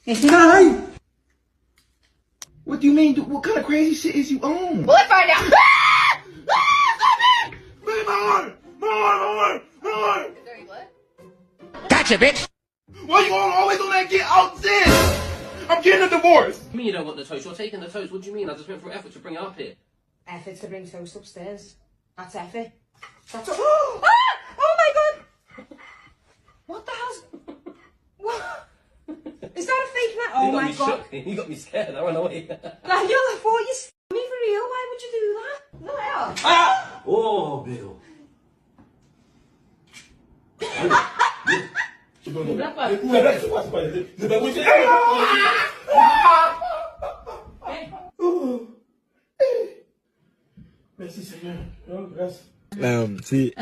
Hi! What do you mean? What kind of crazy shit is you on? We'll find out. More! Sorry, what? Gotcha, bitch! Why you always on that get out shit? I'm getting a divorce! You mean you don't want the toast? You're taking the toast. What do you mean? I just went through effort to bring it up here. Effort to bring toast upstairs. That's effort. That's all. Ah! Oh my god! What the hell's... What? Is that a fake net? Oh my god. You got me scared. I ran away. Daniel, I thought you me for real. Why would you do that? No, hell. Ah! Oh, Bill. Merci Seigneur. Oh, grâce. Sí.